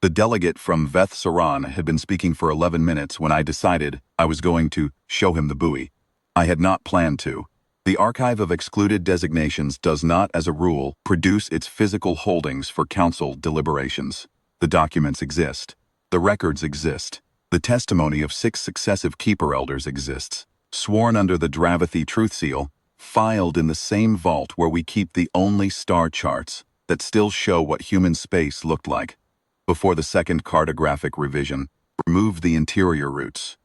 The delegate from Veth Saran had been speaking for 11 minutes when I decided I was going to show him the buoy. I had not planned to. The Archive of Excluded Designations does not, as a rule, produce its physical holdings for council deliberations. The documents exist. The records exist. The testimony of 6 successive keeper elders exists, sworn under the Dravathi Truth Seal, filed in the same vault where we keep the only star charts that still show what human space looked like before the second cartographic revision removed the interior routes.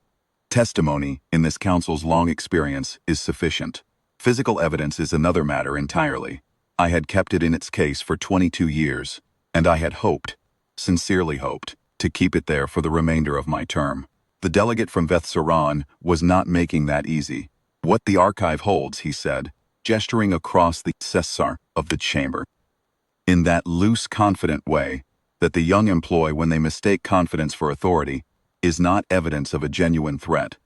Testimony, in this council's long experience, is sufficient. Physical evidence is another matter entirely. I had kept it in its case for 22 years, and I had hoped, sincerely hoped, to keep it there for the remainder of my term. The delegate from Veth Saran was not making that easy. What the archive holds, he said, gesturing across the cessar of the chamber. In that loose, confident way that the young employ when they mistake confidence for authority, is not evidence of a genuine threat.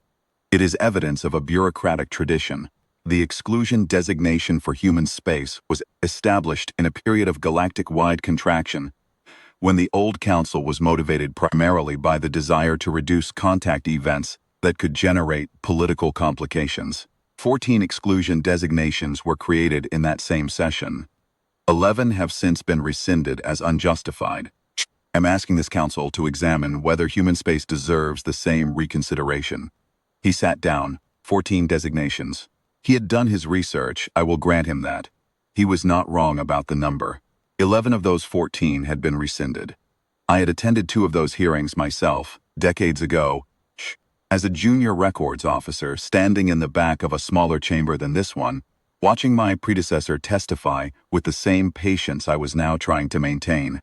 It is evidence of a bureaucratic tradition. The exclusion designation for human space was established in a period of galactic-wide contraction, when the old council was motivated primarily by the desire to reduce contact events that could generate political complications. 14 exclusion designations were created in that same session. 11 have since been rescinded as unjustified. I'm asking this council to examine whether human space deserves the same reconsideration. He sat down. 14 designations. He had done his research, I will grant him that. He was not wrong about the number. 11 of those 14 had been rescinded. I had attended 2 of those hearings myself, decades ago, as a junior records officer standing in the back of a smaller chamber than this one, watching my predecessor testify with the same patience I was now trying to maintain.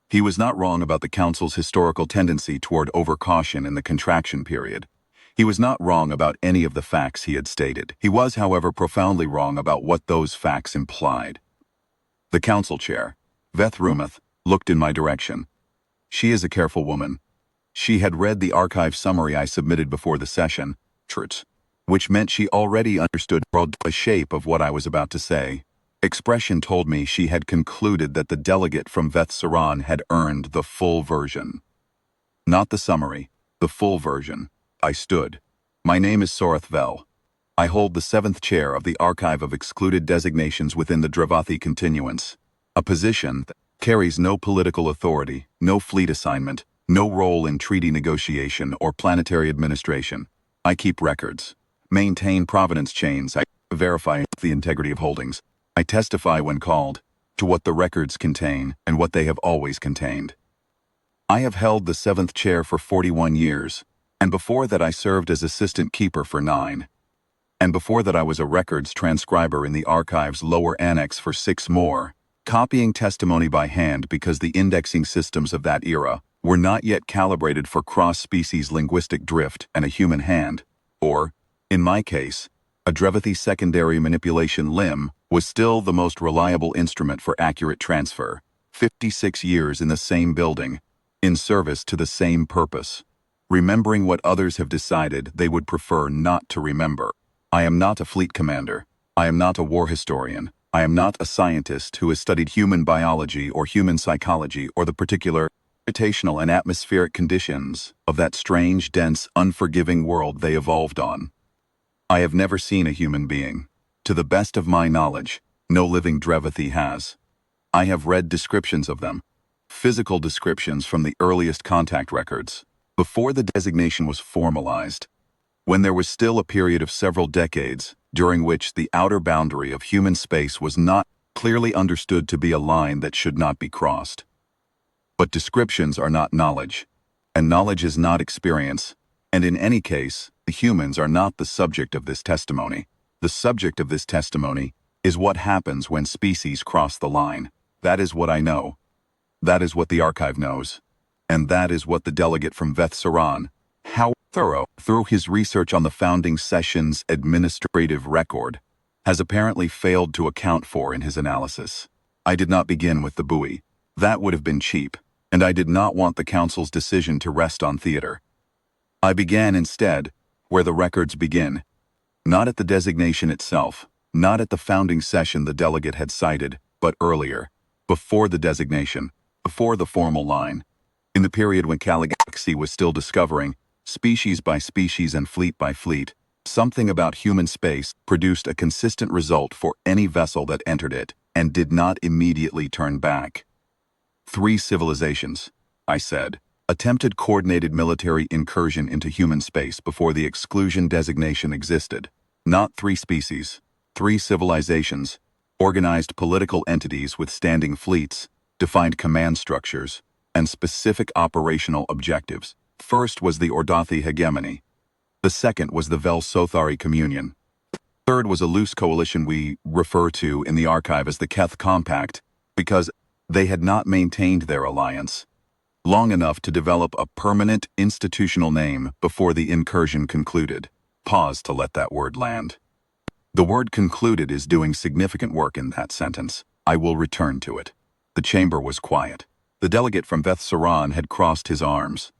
He was not wrong about the council's historical tendency toward overcaution in the contraction period. He was not wrong about any of the facts he had stated. He was, however, profoundly wrong about what those facts implied. The council chair, Veth Rumath, looked in my direction. She is a careful woman. She had read the archive summary I submitted before the session, which meant she already understood the shape of what I was about to say. Expression told me she had concluded that the delegate from Veth Saran had earned the full version. Not the summary, the full version. I stood. My name is Sorath Vel. I hold the 7th chair of the Archive of Excluded Designations within the Dravathi Continuance, a position that carries no political authority, no fleet assignment, no role in treaty negotiation or planetary administration. I keep records, maintain provenance chains, I verify the integrity of holdings. I testify when called to what the records contain and what they have always contained. I have held the 7th chair for 41 years, and before that I served as assistant keeper for 9. And before that I was a records transcriber in the archive's lower annex for 6 more, copying testimony by hand because the indexing systems of that era were not yet calibrated for cross-species linguistic drift and a human hand, or, in my case, a Dravathi secondary manipulation limb was still the most reliable instrument for accurate transfer. 56 years in the same building, in service to the same purpose, remembering what others have decided they would prefer not to remember. I am not a fleet commander. I am not a war historian. I am not a scientist who has studied human biology or human psychology or the particular gravitational and atmospheric conditions of that strange, dense, unforgiving world they evolved on. I have never seen a human being. To the best of my knowledge, no living Dravathi has. I have read descriptions of them, physical descriptions from the earliest contact records, before the designation was formalized, when there was still a period of several decades during which the outer boundary of human space was not clearly understood to be a line that should not be crossed. But descriptions are not knowledge, and knowledge is not experience, and in any case, the humans are not the subject of this testimony. The subject of this testimony is what happens when species cross the line. That is what I know. That is what the archive knows. And that is what the delegate from Veth Saran, how thorough through his research on the founding session's administrative record, has apparently failed to account for in his analysis. I did not begin with the buoy. That would have been cheap, and I did not want the council's decision to rest on theater. I began instead where the records begin, not at the designation itself, not at the founding session the delegate had cited, but earlier, before the designation, before the formal line. In the period when Galactic was still discovering, species by species and fleet by fleet, something about human space produced a consistent result for any vessel that entered it and did not immediately turn back. 3 civilizations, I said, attempted coordinated military incursion into human space before the exclusion designation existed. Not 3 species, 3 civilizations, organized political entities with standing fleets, defined command structures, and specific operational objectives. First was the Ordothi hegemony. The second was the Vel-Sothari communion. Third was a loose coalition we refer to in the archive as the Keth Compact, because they had not maintained their alliance long enough to develop a permanent institutional name before the incursion concluded. Pause to let that word land. The word concluded is doing significant work in that sentence. I will return to it. The chamber was quiet. The delegate from Veth Saran had crossed his arms.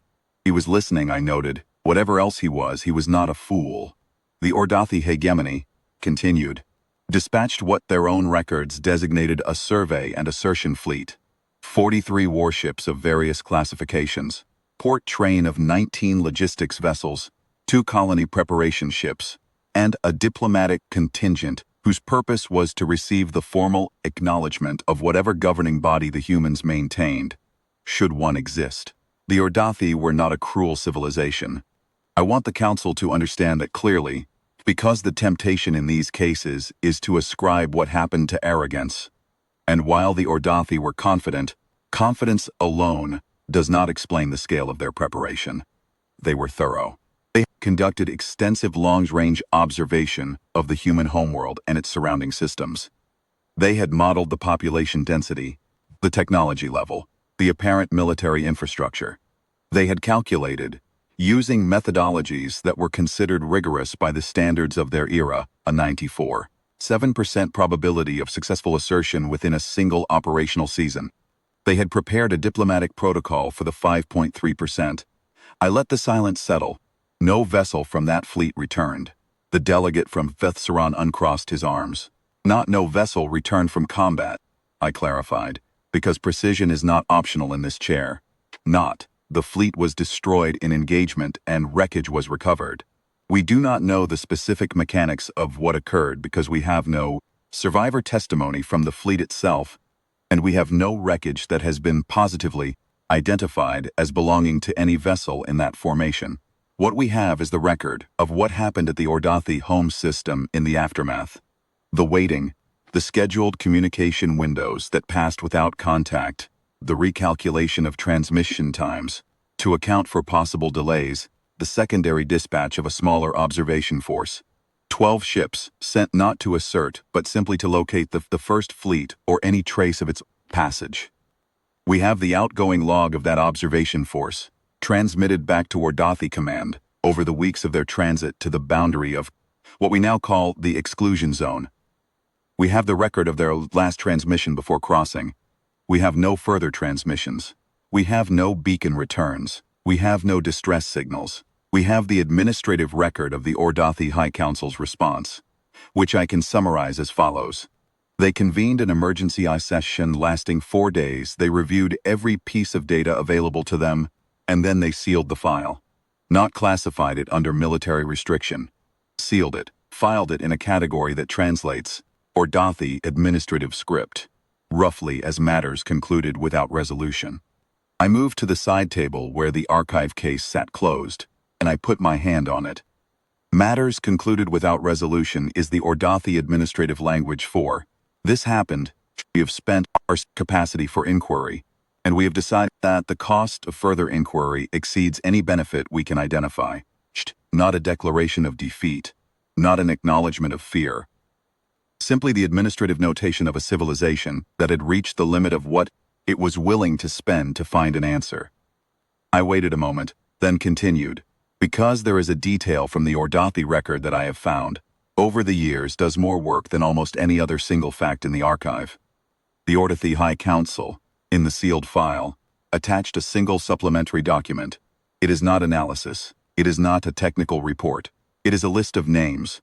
He was listening, I noted. Whatever else he was not a fool. The Ordothi hegemony, continued, dispatched what their own records designated a survey and assertion fleet. 43 warships of various classifications, port train of 19 logistics vessels, 2 colony preparation ships, and a diplomatic contingent whose purpose was to receive the formal acknowledgement of whatever governing body the humans maintained, should one exist. The Ordothi were not a cruel civilization. I want the Council to understand that clearly, because the temptation in these cases is to ascribe what happened to arrogance. And while the Ordothi were confident, confidence alone does not explain the scale of their preparation. They were thorough. They conducted extensive long-range observation of the human homeworld and its surrounding systems. They had modeled the population density, the technology level, the apparent military infrastructure. They had calculated, using methodologies that were considered rigorous by the standards of their era, a 94.7% probability of successful assertion within a single operational season. They had prepared a diplomatic protocol for the 5.3%. I let the silence settle. No vessel from that fleet returned. The delegate from Veth Saran uncrossed his arms. Not no vessel returned from combat, I clarified, because precision is not optional in this chair. Not. The fleet was destroyed in engagement and wreckage was recovered. We do not know the specific mechanics of what occurred because we have no survivor testimony from the fleet itself, and we have no wreckage that has been positively identified as belonging to any vessel in that formation. What we have is the record of what happened at the Ordothi home system in the aftermath. The waiting, the scheduled communication windows that passed without contact, the recalculation of transmission times, to account for possible delays, the secondary dispatch of a smaller observation force. 12 ships, sent not to assert, but simply to locate the first fleet or any trace of its passage. We have the outgoing log of that observation force, transmitted back to Ordothi Command, over the weeks of their transit to the boundary of what we now call the exclusion zone. We have the record of their last transmission before crossing. We have no further transmissions. We have no beacon returns. We have no distress signals. We have the administrative record of the Ordothi High Council's response, which I can summarize as follows. They convened an emergency session lasting 4 days. They reviewed every piece of data available to them, and then they sealed the file. Not classified it under military restriction. Sealed it, filed it in a category that translates Ordothi administrative script, roughly as matters concluded without resolution. I moved to the side table where the archive case sat closed, and I put my hand on it. Matters concluded without resolution is the Ordothi administrative language for, this happened, we have spent our capacity for inquiry, and we have decided that the cost of further inquiry exceeds any benefit we can identify. Not a declaration of defeat, not an acknowledgement of fear. Simply the administrative notation of a civilization that had reached the limit of what it was willing to spend to find an answer. I waited a moment, then continued. Because there is a detail from the Ordothi record that I have found, over the years does more work than almost any other single fact in the archive. The Ordothi High Council, in the sealed file, attached a single supplementary document. It is not analysis. It is not a technical report. It is a list of names,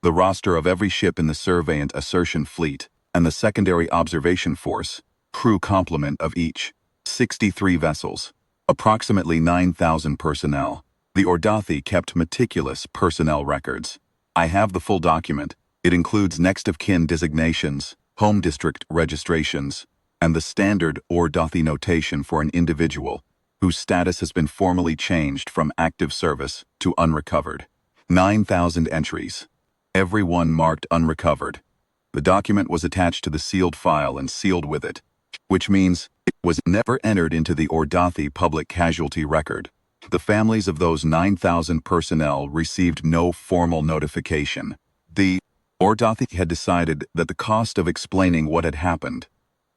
the roster of every ship in the survey and assertion fleet, and the secondary observation force, crew complement of each, 63 vessels, approximately 9,000 personnel. The Ordathi kept meticulous personnel records. I have the full document. It includes next-of-kin designations, home district registrations, and the standard Ordathi notation for an individual whose status has been formally changed from active service to unrecovered. 9,000 entries. Every one marked unrecovered. The document was attached to the sealed file and sealed with it, which means it was never entered into the Ordathi public casualty record. The families of those 9,000 personnel received no formal notification. The Ordathi had decided that the cost of explaining what had happened,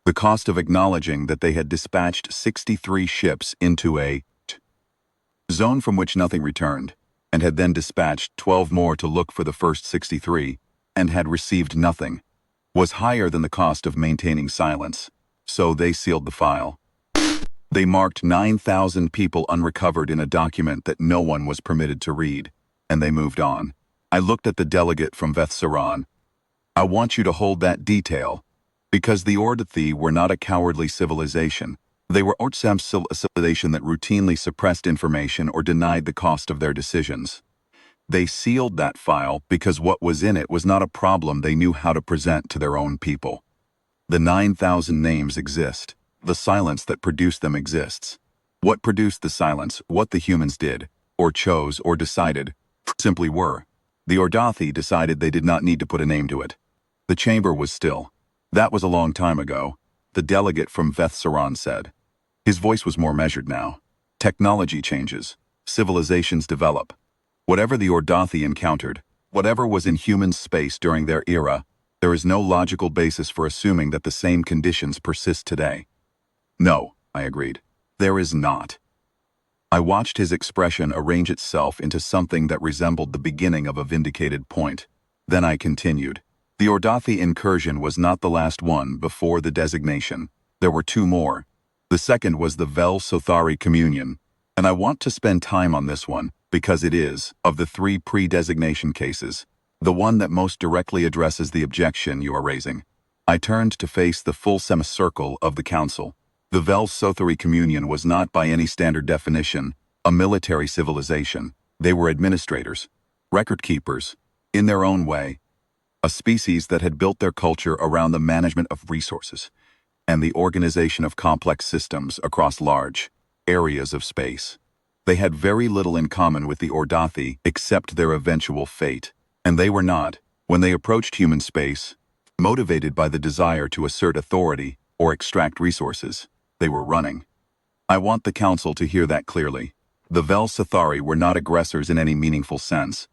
the cost of acknowledging that they had dispatched 63 ships into a zone from which nothing returned, and had then dispatched 12 more to look for the first 63, and had received nothing, was higher than the cost of maintaining silence. So they sealed the file. They marked 9,000 people unrecovered in a document that no one was permitted to read, and they moved on. I looked at the delegate from Veth Saran. I want you to hold that detail, because the Ordathi were not a cowardly civilization. They were a civilization that routinely suppressed information or denied the cost of their decisions. They sealed that file because what was in it was not a problem they knew how to present to their own people. The 9,000 names exist. The silence that produced them exists. What produced the silence, what the humans did, or chose, or decided, simply were. The Ordathi decided they did not need to put a name to it. The chamber was still. That was a long time ago, the delegate from Veth Saran said. His voice was more measured now. Technology changes. Civilizations develop. Whatever the Ordathi encountered, whatever was in human space during their era, there is no logical basis for assuming that the same conditions persist today. No, I agreed. There is not. I watched his expression arrange itself into something that resembled the beginning of a vindicated point. Then I continued. The Ordathi incursion was not the last one before the designation. There were two more. The second was the Vel Sothari communion, and I want to spend time on this one because it is, of the three pre-designation cases, the one that most directly addresses the objection you are raising. I turned to face the full semicircle of the council. The Vel Sothari communion was not by any standard definition a military civilization. They were administrators, record keepers, in their own way, a species that had built their culture around the management of resources and the organization of complex systems across large areas of space. They had very little in common with the Ordathi except their eventual fate, and they were not, when they approached human space, motivated by the desire to assert authority or extract resources. They were running. I want the council to hear that clearly. The Vel Sothari were not aggressors in any meaningful sense.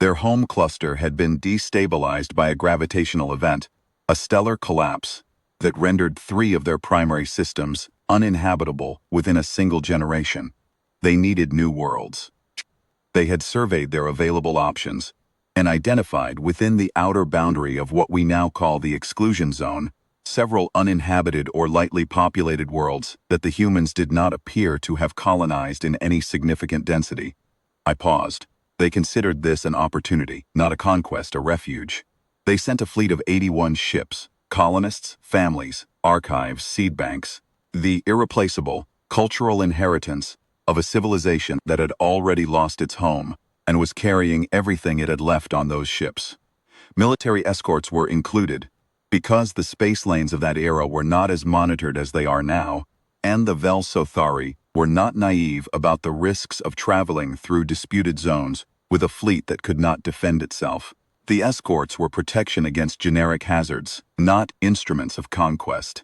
Their home cluster had been destabilized by a gravitational event, a stellar collapse, that rendered 3 of their primary systems uninhabitable within a single generation. They needed new worlds. They had surveyed their available options and identified within the outer boundary of what we now call the exclusion zone several uninhabited or lightly populated worlds that the humans did not appear to have colonized in any significant density. I paused. They considered this an opportunity, not a conquest, a refuge. They sent a fleet of 81 ships, colonists, families, archives, seed banks, the irreplaceable cultural inheritance of a civilization that had already lost its home and was carrying everything it had left on those ships. Military escorts were included, because the space lanes of that era were not as monitored as they are now, and the Vel Sothari were not naive about the risks of traveling through disputed zones with a fleet that could not defend itself. The escorts were protection against generic hazards, not instruments of conquest.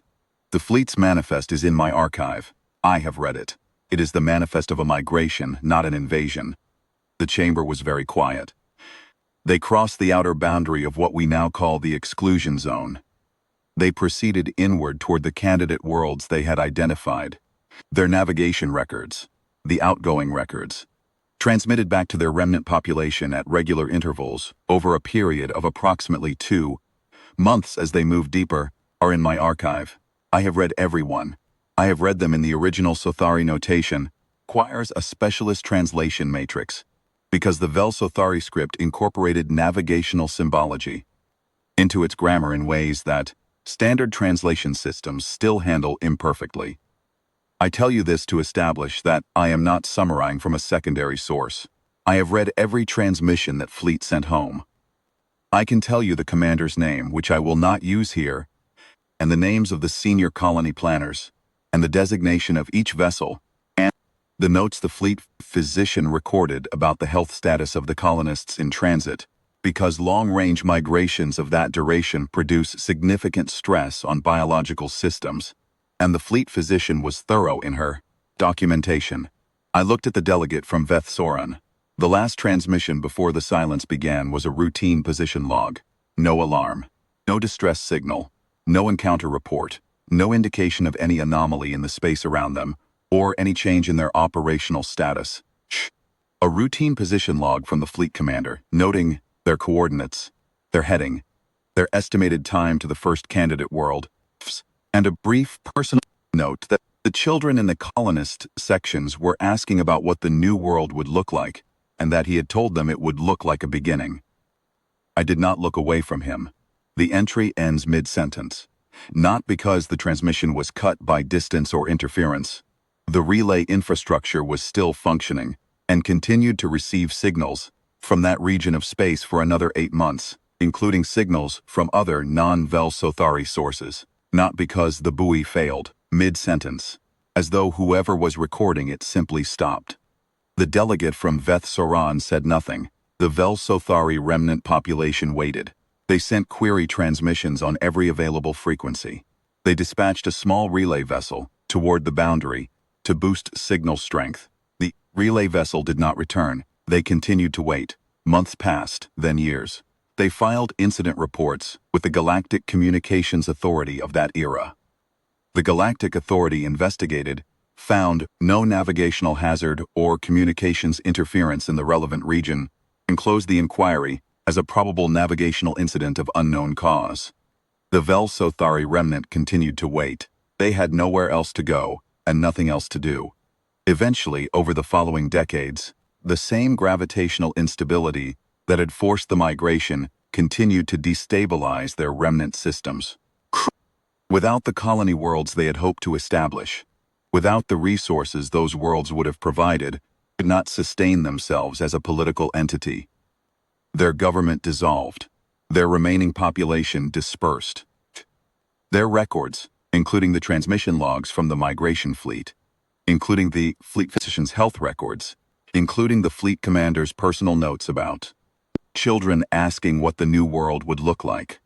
The fleet's manifest is in my archive. I have read it. It is the manifest of a migration, not an invasion. The chamber was very quiet. They crossed the outer boundary of what we now call the exclusion zone. They proceeded inward toward the candidate worlds they had identified. Their navigation records, the outgoing records, transmitted back to their remnant population at regular intervals over a period of approximately 2 months as they moved deeper, are in my archive. I have read every one. I have read them in the original Sothari notation, requires a specialist translation matrix, because the Vel Sothari script incorporated navigational symbology into its grammar in ways that standard translation systems still handle imperfectly. I tell you this to establish that I am not summarizing from a secondary source. I have read every transmission that Fleet sent home. I can tell you the commander's name, which I will not use here, and the names of the senior colony planners, and the designation of each vessel, and the notes the fleet physician recorded about the health status of the colonists in transit, because long-range migrations of that duration produce significant stress on biological systems, and the fleet physician was thorough in her documentation. I looked at the delegate from Veth Soran. The last transmission before the silence began was a routine position log. No alarm, no distress signal, no encounter report, no indication of any anomaly in the space around them, or any change in their operational status. A routine position log from the fleet commander, noting their coordinates, their heading, their estimated time to the first candidate world, and a brief personal note that the children in the colonist sections were asking about what the new world would look like, and that he had told them it would look like a beginning. I did not look away from him. The entry ends mid-sentence. Not because the transmission was cut by distance or interference. The relay infrastructure was still functioning, and continued to receive signals from that region of space for another 8 months, including signals from other non-Vel-Sothari sources. Not because the buoy failed, mid-sentence, as though whoever was recording it simply stopped. The delegate from Veth Soran said nothing. The Vel-Sothari remnant population waited. They sent query transmissions on every available frequency. They dispatched a small relay vessel toward the boundary to boost signal strength. The relay vessel did not return. They continued to wait. Months passed, then years. They filed incident reports with the Galactic Communications Authority of that era. The Galactic Authority investigated, found no navigational hazard or communications interference in the relevant region, and closed the inquiry as a probable navigational incident of unknown cause. The Vel-Sothari remnant continued to wait. They had nowhere else to go and nothing else to do. Eventually, over the following decades, the same gravitational instability that had forced the migration continued to destabilize their remnant systems. Without the colony worlds they had hoped to establish, without the resources those worlds would have provided, could not sustain themselves as a political entity. Their government dissolved, their remaining population dispersed. Their records, including the transmission logs from the migration fleet, including the fleet physician's health records, including the fleet commander's personal notes about children asking what the new world would look like,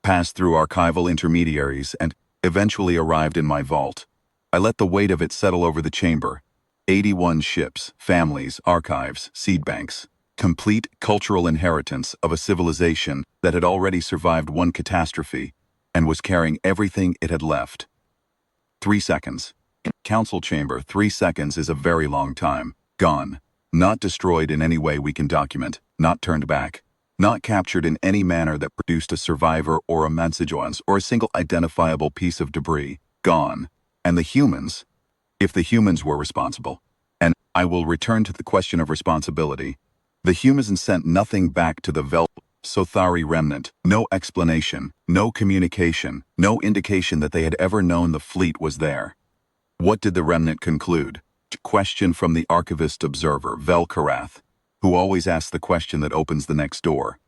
passed through archival intermediaries and eventually arrived in my vault. I let the weight of it settle over the chamber. 81 ships, families, archives, seed banks, complete cultural inheritance of a civilization that had already survived one catastrophe and was carrying everything it had left. 3 seconds. In a council chamber, 3 seconds is a very long time. Gone. Not destroyed in any way we can document, not turned back, not captured in any manner that produced a survivor or a mensagons or a single identifiable piece of debris. Gone. And the humans, if the humans were responsible, and I will return to the question of responsibility, the humans sent nothing back to the Vel-Sothari remnant, no explanation, no communication, no indication that they had ever known the fleet was there. What did the remnant conclude? Question from the archivist observer, Vel Karath, who always asks the question that opens the next door.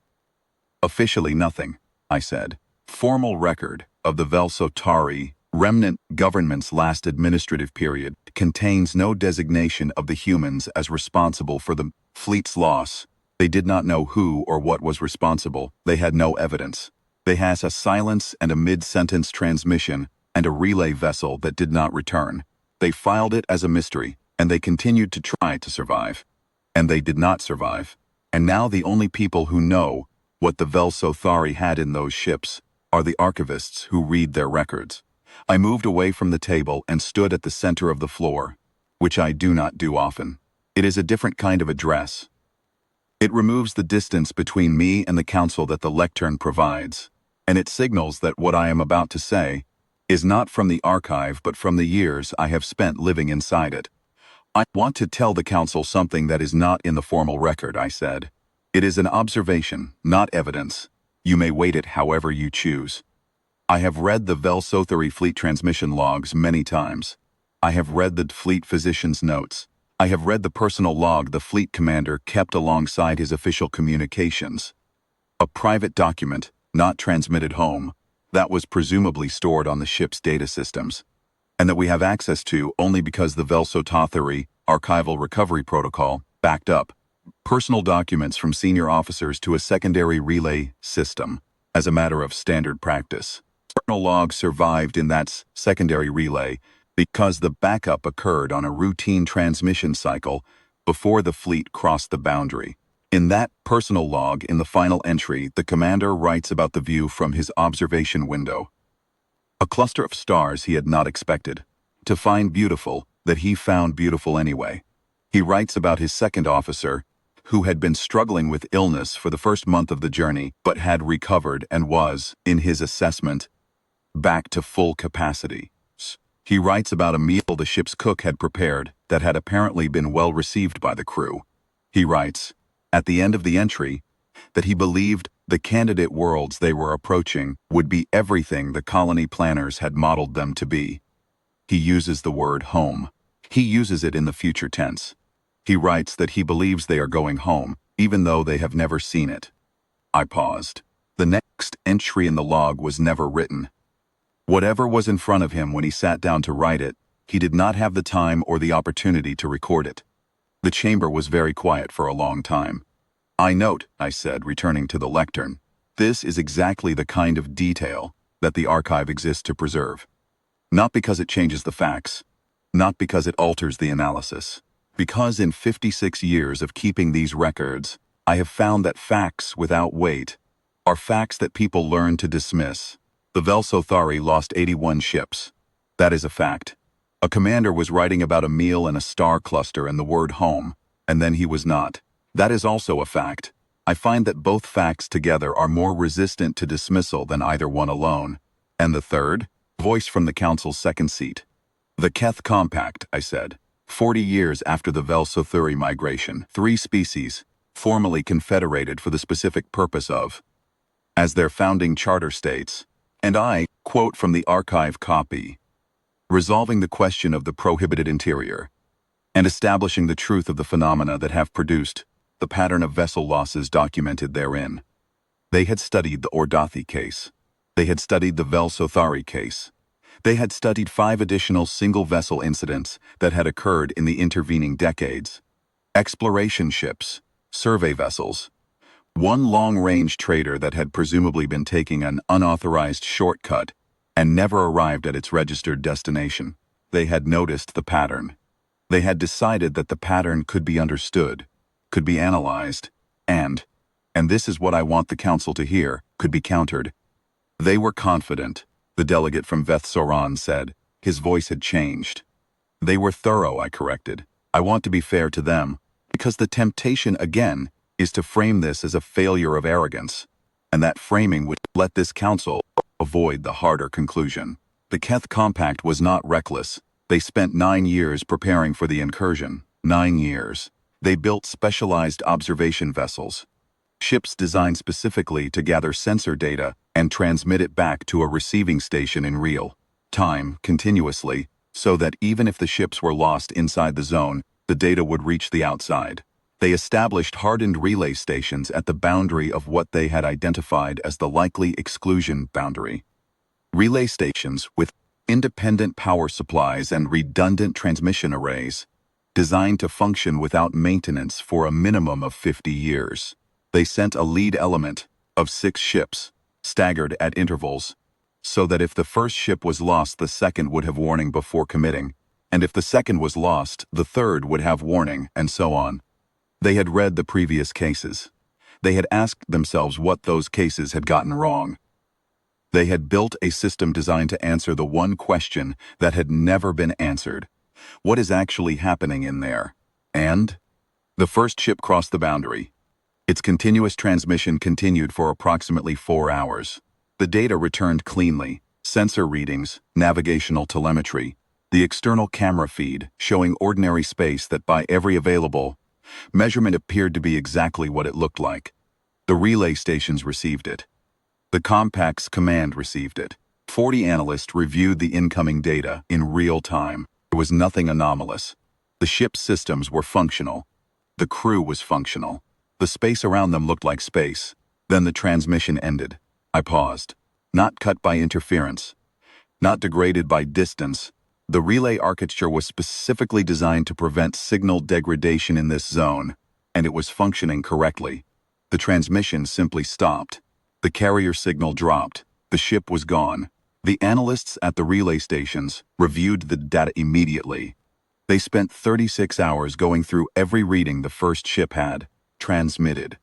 Officially nothing, I said. Formal record of the Vel-Sothari remnant government's last administrative period contains no designation of the humans as responsible for the fleet's loss. They did not know who or what was responsible. They had no evidence. They had a silence and a mid-sentence transmission and a relay vessel that did not return. They filed it as a mystery, and they continued to try to survive. And they did not survive. And now the only people who know what the Vel-Sothari had in those ships are the archivists who read their records. I moved away from the table and stood at the center of the floor, which I do not do often. It is a different kind of address. It removes the distance between me and the counsel that the lectern provides, and it signals that what I am about to say is not from the archive but from the years I have spent living inside it. I want to tell the council something that is not in the formal record, I said. It is an observation, not evidence. You may weight it however you choose. I have read the Vel-Sothari fleet transmission logs many times. I have read the fleet physician's notes. I have read the personal log the fleet commander kept alongside his official communications. A private document, not transmitted home, that was presumably stored on the ship's data systems, and that we have access to only because the Velsototheri archival recovery protocol backed up personal documents from senior officers to a secondary relay system as a matter of standard practice. Personal logs survived in that secondary relay because the backup occurred on a routine transmission cycle before the fleet crossed the boundary. In that personal log, in the final entry, the commander writes about the view from his observation window. A cluster of stars he had not expected to find beautiful, that he found beautiful anyway. He writes about his second officer, who had been struggling with illness for the first month of the journey but had recovered and was, in his assessment, back to full capacity. He writes about a meal the ship's cook had prepared that had apparently been well received by the crew. He writes, at the end of the entry, that he believed the candidate worlds they were approaching would be everything the colony planners had modeled them to be. He uses the word home. He uses it in the future tense. He writes that he believes they are going home, even though they have never seen it. I paused. The next entry in the log was never written. Whatever was in front of him when he sat down to write it, he did not have the time or the opportunity to record it. The chamber was very quiet for a long time. I note, I said, returning to the lectern, this is exactly the kind of detail that the archive exists to preserve. Not because it changes the facts, not because it alters the analysis, because in 56 years of keeping these records, I have found that facts without weight are facts that people learn to dismiss. The Velsothari lost 81 ships. That is a fact. A commander was writing about a meal and a star cluster and the word home, and then he was not. That is also a fact. I find that both facts together are more resistant to dismissal than either one alone. And the third? Voice from the council's second seat. The Keth Compact, I said. 40 years after the Velsothuri migration, 3 species, formally confederated for the specific purpose of, as their founding charter states, and I quote from the archive copy, resolving the question of the prohibited interior, and establishing the truth of the phenomena that have produced the pattern of vessel losses documented therein. They had studied the Ordathi case. They had studied the Velsothari case. They had studied 5 additional single-vessel incidents that had occurred in the intervening decades. Exploration ships, survey vessels, one long-range trader that had presumably been taking an unauthorized shortcut and never arrived at its registered destination. They had noticed the pattern. They had decided that the pattern could be understood, could be analyzed, and this is what I want the council to hear, could be countered. They were confident, the delegate from Veth-Soran said. His voice had changed. They were thorough, I corrected. I want to be fair to them, because the temptation, again, is to frame this as a failure of arrogance, and that framing would let this council avoid the harder conclusion. The Keth Compact was not reckless. They spent 9 years preparing for the incursion. 9 years. They built specialized observation vessels, ships designed specifically to gather sensor data and transmit it back to a receiving station in real time, continuously, so that even if the ships were lost inside the zone, the data would reach the outside. They established hardened relay stations at the boundary of what they had identified as the likely exclusion boundary. Relay stations with independent power supplies and redundant transmission arrays, designed to function without maintenance for a minimum of 50 years. They sent a lead element of 6 ships, staggered at intervals, so that if the first ship was lost, the second would have warning before committing, and if the second was lost, the third would have warning, and so on. They had read the previous cases. They had asked themselves what those cases had gotten wrong. They had built a system designed to answer the one question that had never been answered. What is actually happening in there? And the first ship crossed the boundary. Its continuous transmission continued for approximately 4 hours. The data returned cleanly, sensor readings, navigational telemetry, the external camera feed showing ordinary space that by every available measurement appeared to be exactly what it looked like. The relay stations received it. The Compact's command received it. 40 analysts reviewed the incoming data in real time. There was nothing anomalous. The ship's systems were functional. The crew was functional. The space around them looked like space. Then the transmission ended. I paused. Not cut by interference. Not degraded by distance. The relay architecture was specifically designed to prevent signal degradation in this zone, and it was functioning correctly. The transmission simply stopped. The carrier signal dropped. The ship was gone. The analysts at the relay stations reviewed the data immediately. They spent 36 hours going through every reading the first ship had transmitted.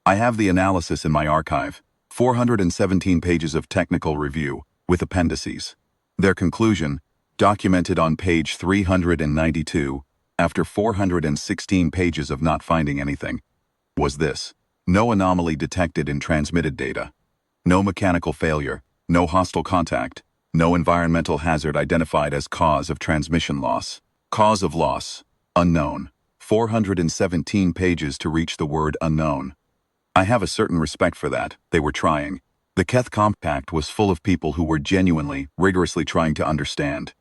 I have the analysis in my archive, 417 pages of technical review, with appendices. Their conclusion, documented on page 392, after 416 pages of not finding anything, was this: no anomaly detected in transmitted data. No mechanical failure, no hostile contact, no environmental hazard identified as cause of transmission loss. Cause of loss, unknown. 417 pages to reach the word unknown. I have a certain respect for that. They were trying. The Keth Compact was full of people who were genuinely, rigorously trying to understand.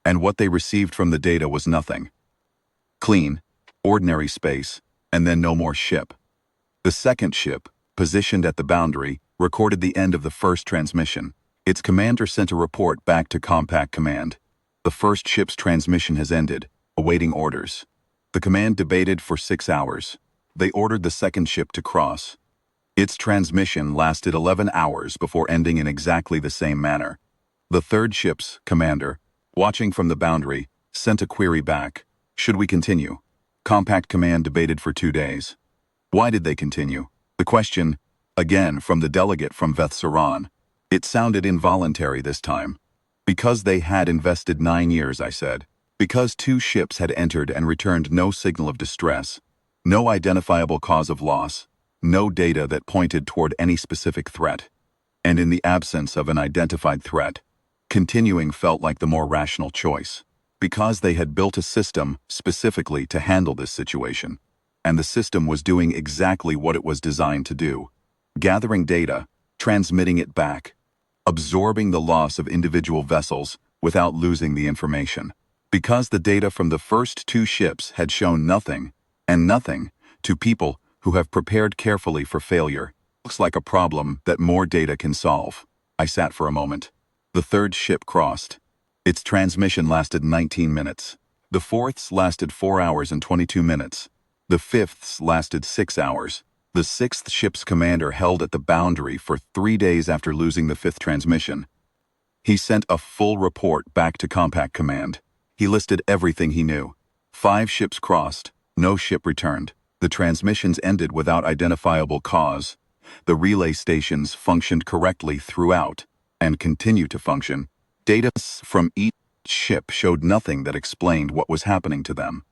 And what they received from the data was nothing. Clean, ordinary space, and then no more ship. The second ship, positioned at the boundary, recorded the end of the first transmission. Its commander sent a report back to Compact Command. The first ship's transmission has ended, awaiting orders. The command debated for 6 hours. They ordered the second ship to cross. Its transmission lasted 11 hours before ending in exactly the same manner. The third ship's commander, watching from the boundary, sent a query back. Should we continue? Compact Command debated for 2 days. Why did they continue? The question, again from the delegate from Veth Saran. It sounded involuntary this time. Because they had invested 9 years, I said. Because 2 ships had entered and returned no signal of distress. No identifiable cause of loss. No data that pointed toward any specific threat. And in the absence of an identified threat, continuing felt like the more rational choice. Because they had built a system specifically to handle this situation. And the system was doing exactly what it was designed to do. Gathering data, transmitting it back. Absorbing the loss of individual vessels without losing the information. Because the data from the first 2 ships had shown nothing, and nothing, to people who have prepared carefully for failure, looks like a problem that more data can solve. I sat for a moment. The third ship crossed. Its transmission lasted 19 minutes. The fourth's lasted 4 hours and 22 minutes. The fifth's lasted 6 hours. The sixth ship's commander held at the boundary for 3 days after losing the 5th transmission. He sent a full report back to Compact Command. He listed everything he knew. 5 ships crossed. No ship returned. The transmissions ended without identifiable cause. The relay stations functioned correctly throughout, and continue to function. Data from each ship showed nothing that explained what was happening to them.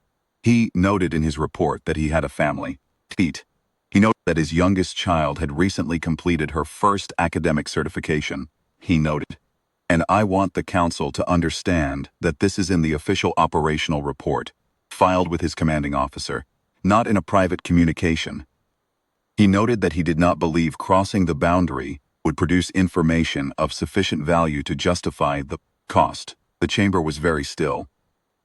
He noted in his report that he had a family. He noted that his youngest child had recently completed her first academic certification. He noted, and I want the council to understand that this is in the official operational report, filed with his commanding officer, not in a private communication. He noted that he did not believe crossing the boundary would produce information of sufficient value to justify the cost. The chamber was very still.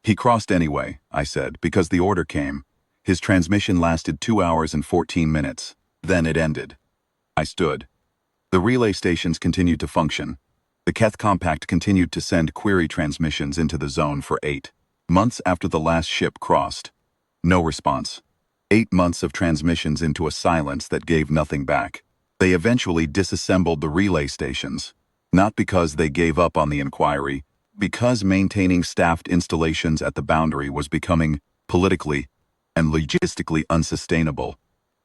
He crossed anyway, I said, because the order came. His transmission lasted 2 hours and 14 minutes. Then it ended. I stood. The relay stations continued to function. The Keth Compact continued to send query transmissions into the zone for 8 months after the last ship crossed. No response. 8 months of transmissions into a silence that gave nothing back. They eventually disassembled the relay stations. Not because they gave up on the inquiry, because maintaining staffed installations at the boundary was becoming politically and logistically unsustainable.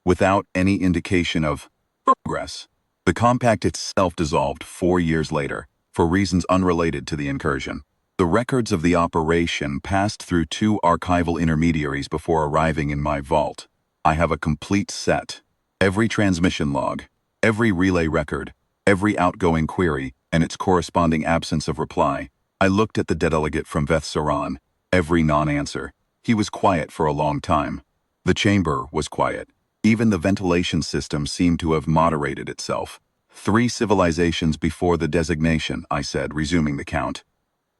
Without any indication of progress, the compact itself dissolved 4 years later, for reasons unrelated to the incursion. The records of the operation passed through 2 archival intermediaries before arriving in my vault. I have a complete set. Every transmission log, every relay record, every outgoing query, and its corresponding absence of reply. I looked at the delegate from Veth Saran. Every non-answer. He was quiet for a long time. The chamber was quiet. Even the ventilation system seemed to have moderated itself. 3 civilizations before the designation, I said, resuming the count.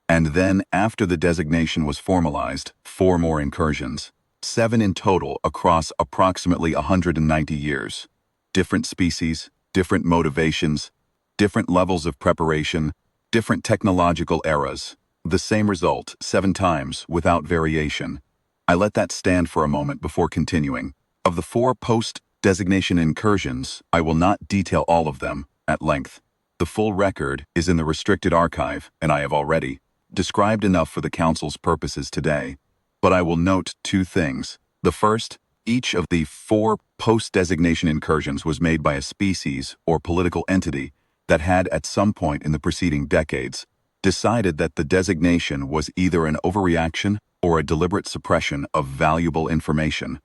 And then, after the designation was formalized, 4 more incursions. 7 in total across approximately 190 years. Different species, different motivations, different levels of preparation, different technological eras. The same result 7 times without variation. I let that stand for a moment before continuing. Of the 4 post-designation incursions, I will not detail all of them at length. The full record is in the restricted archive, and I have already described enough for the Council's purposes today. But I will note 2 things. The first, each of the 4 post-designation incursions was made by a species or political entity that had, at some point in the preceding decades, decided that the designation was either an overreaction or a deliberate suppression of valuable information.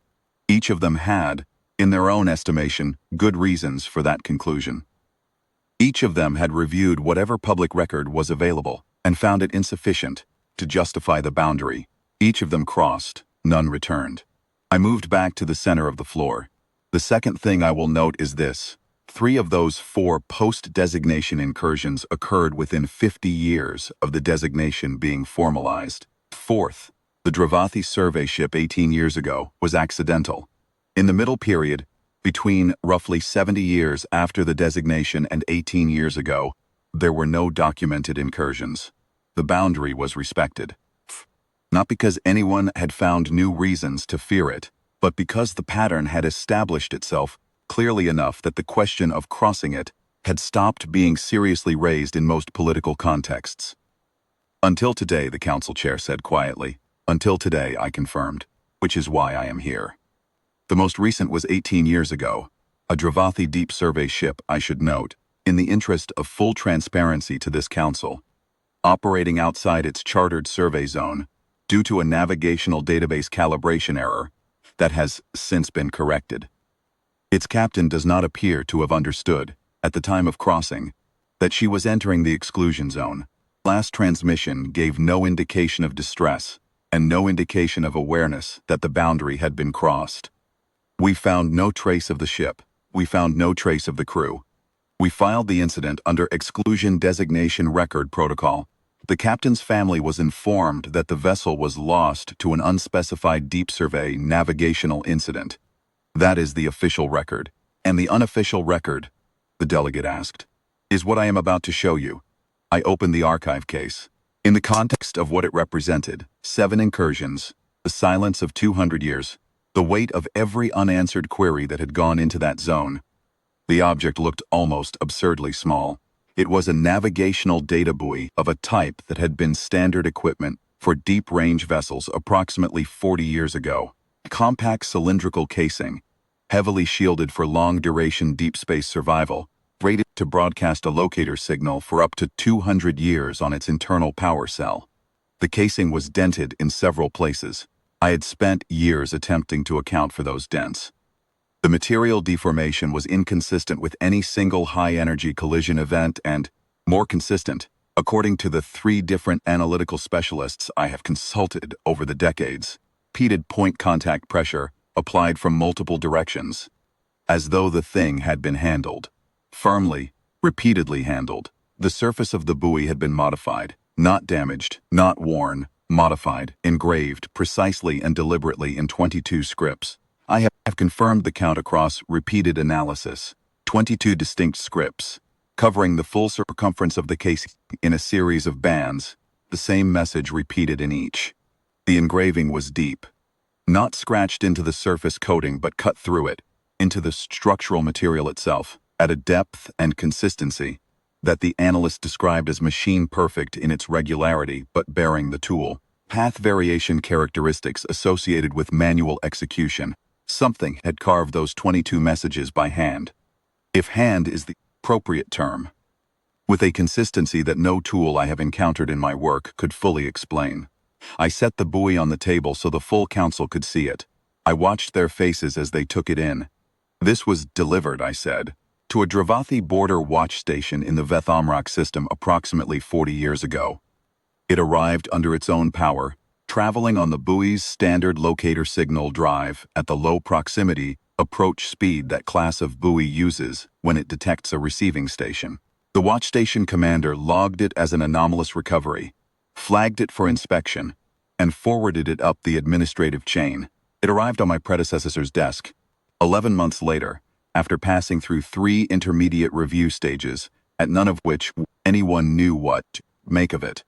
Each of them had, in their own estimation, good reasons for that conclusion. Each of them had reviewed whatever public record was available and found it insufficient to justify the boundary. Each of them crossed, none returned. I moved back to the center of the floor. The second thing I will note is this. 3 of those 4 post-designation incursions occurred within 50 years of the designation being formalized. Fourth, the Dravathi survey ship 18 years ago was accidental. In the middle period, between roughly 70 years after the designation and 18 years ago, there were no documented incursions. The boundary was respected. Not because anyone had found new reasons to fear it, but because the pattern had established itself clearly enough that the question of crossing it had stopped being seriously raised in most political contexts. Until today, the council chair said quietly. Until today, I confirmed, which is why I am here. The most recent was 18 years ago, a Dravathi deep survey ship, I should note, in the interest of full transparency to this council, operating outside its chartered survey zone due to a navigational database calibration error that has since been corrected. Its captain does not appear to have understood, at the time of crossing, that she was entering the exclusion zone. Last transmission gave no indication of distress and no indication of awareness that the boundary had been crossed. We found no trace of the ship. We found no trace of the crew. We filed the incident under Exclusion Designation Record Protocol. The captain's family was informed that the vessel was lost to an unspecified deep survey navigational incident. That is the official record. And the unofficial record, the delegate asked, is what I am about to show you. I opened the archive case. In the context of what it represented, 7 incursions, the silence of 200 years, the weight of every unanswered query that had gone into that zone. The object looked almost absurdly small. It was a navigational data buoy of a type that had been standard equipment for deep-range vessels approximately 40 years ago. Compact cylindrical casing, heavily shielded for long-duration deep space survival, rated to broadcast a locator signal for up to 200 years on its internal power cell. The casing was dented in several places. I had spent years attempting to account for those dents. The material deformation was inconsistent with any single high-energy collision event and, more consistent, according to the 3 different analytical specialists I have consulted over the decades, repeated point contact pressure applied from multiple directions, as though the thing had been handled. Firmly, repeatedly handled. The surface of the buoy had been modified, not damaged, not worn, modified, engraved precisely and deliberately in 22 scripts. I have confirmed the count across repeated analysis. 22 distinct scripts, covering the full circumference of the case in a series of bands, the same message repeated in each. The engraving was deep, not scratched into the surface coating but cut through it, into the structural material itself, at a depth and consistency that the analyst described as machine-perfect in its regularity but bearing the tool, path variation characteristics associated with manual execution. Something had carved those 22 messages by hand, if hand is the appropriate term, with a consistency that no tool I have encountered in my work could fully explain. I set the buoy on the table so the full council could see it. I watched their faces as they took it in. This was delivered, I said, to a Dravathi border watch station in the Veth-Omrak system approximately 40 years ago. It arrived under its own power, traveling on the buoy's standard locator signal drive at the low proximity approach speed that class of buoy uses when it detects a receiving station. The watch station commander logged it as an anomalous recovery, flagged it for inspection, and forwarded it up the administrative chain. It arrived on my predecessor's desk 11 months later, after passing through 3 intermediate review stages, at none of which anyone knew what to make of it.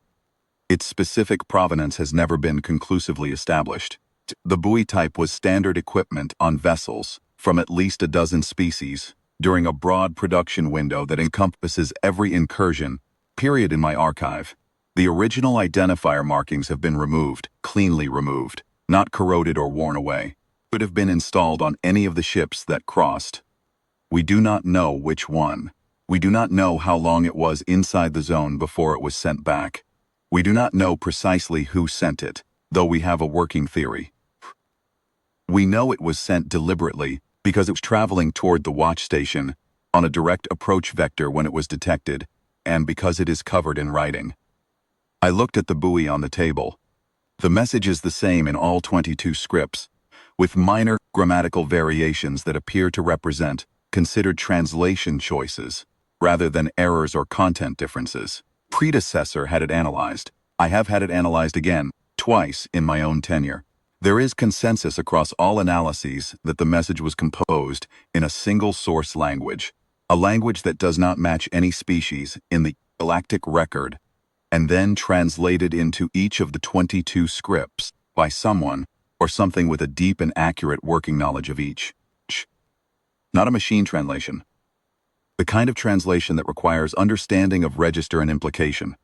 Its specific provenance has never been conclusively established. The buoy type was standard equipment on vessels from at least a dozen species during a broad production window that encompasses every incursion period in my archive. The original identifier markings have been removed, cleanly removed, not corroded or worn away. Could have been installed on any of the ships that crossed. We do not know which one. We do not know how long it was inside the zone before it was sent back. We do not know precisely who sent it, though we have a working theory. We know it was sent deliberately because it was traveling toward the watch station on a direct approach vector when it was detected, and because it is covered in writing. I looked at the buoy on the table. The message is the same in all 22 scripts, with minor grammatical variations that appear to represent considered translation choices rather than errors or content differences. Predecessor had it analyzed. I have had it analyzed again, twice in my own tenure. There is consensus across all analyses that the message was composed in a single source language, a language that does not match any species in the Galactic record, and then translated into each of the 22 scripts by someone or something with a deep and accurate working knowledge of each. Not a machine translation. The kind of translation that requires understanding of register and implication,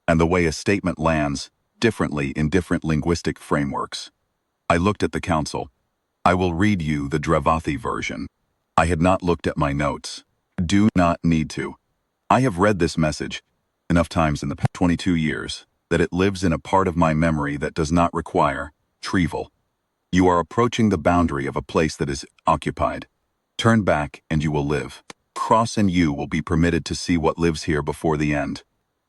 and the way a statement lands differently in different linguistic frameworks. I looked at the council. I will read you the Dravathi version. I had not looked at my notes. Do not need to. I have read this message enough times in the past 22 years that it lives in a part of my memory that does not require retrieval. You are approaching the boundary of a place that is occupied. Turn back and you will live. Cross and you will be permitted to see what lives here before the end.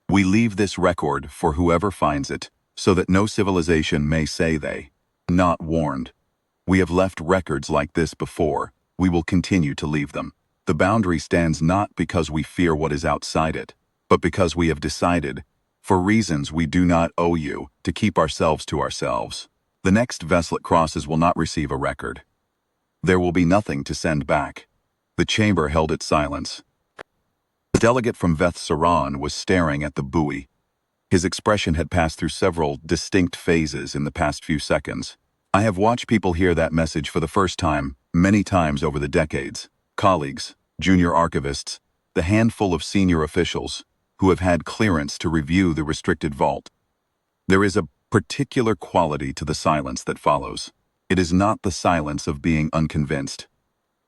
We leave this record for whoever finds it, so that no civilization may say they not warned. We have left records like this before. We will continue to leave them. The boundary stands not because we fear what is outside it, but because we have decided, for reasons we do not owe you, to keep ourselves to ourselves. The next vessel it crosses will not receive a record. There will be nothing to send back. The chamber held its silence. The delegate from Veth Saran was staring at the buoy. His expression had passed through several distinct phases in the past few seconds. I have watched people hear that message for the first time, many times over the decades. Colleagues, junior archivists, the handful of senior officials who have had clearance to review the restricted vault. There is a particular quality to the silence that follows. It is not the silence of being unconvinced.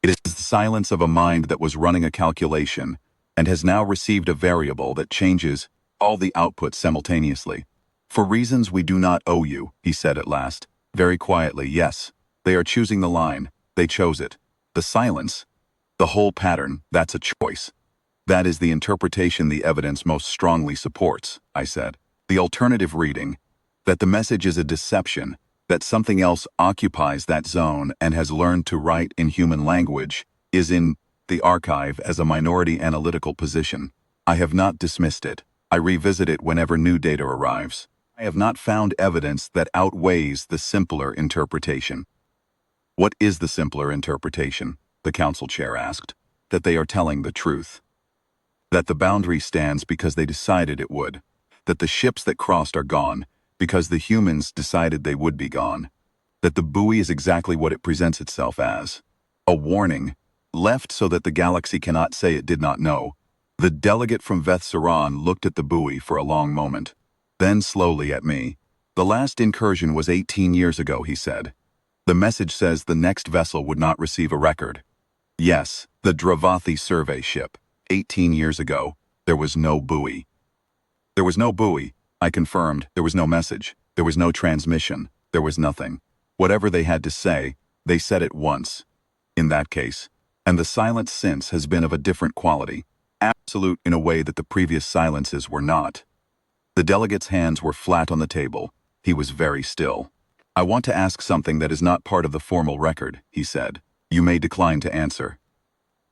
It is the silence of a mind that was running a calculation and has now received a variable that changes all the outputs simultaneously. For reasons we do not owe you, he said at last, very quietly. Yes, they are choosing the line. They chose it. The silence, the whole pattern, that's a choice. That is the interpretation the evidence most strongly supports, I said. The alternative reading, that the message is a deception, that something else occupies that zone and has learned to write in human language, is in the archive as a minority analytical position. I have not dismissed it. I revisit it whenever new data arrives. I have not found evidence that outweighs the simpler interpretation. What is the simpler interpretation? The council chair asked. That they are telling the truth. That the boundary stands because they decided it would. That the ships that crossed are gone because the humans decided they would be gone. That the buoy is exactly what it presents itself as. A warning, left so that the galaxy cannot say it did not know. The delegate from Veth Saran looked at the buoy for a long moment, then slowly at me. The last incursion was 18 years ago, he said. The message says the next vessel would not receive a record. Yes, the Dravathi survey ship. 18 years ago, there was no buoy. There was no buoy, I confirmed. There was no message. There was no transmission. There was nothing. Whatever they had to say, they said it once. In that case. And the silence since has been of a different quality. Absolute in a way that the previous silences were not. The delegate's hands were flat on the table. He was very still. I want to ask something that is not part of the formal record, he said. You may decline to answer.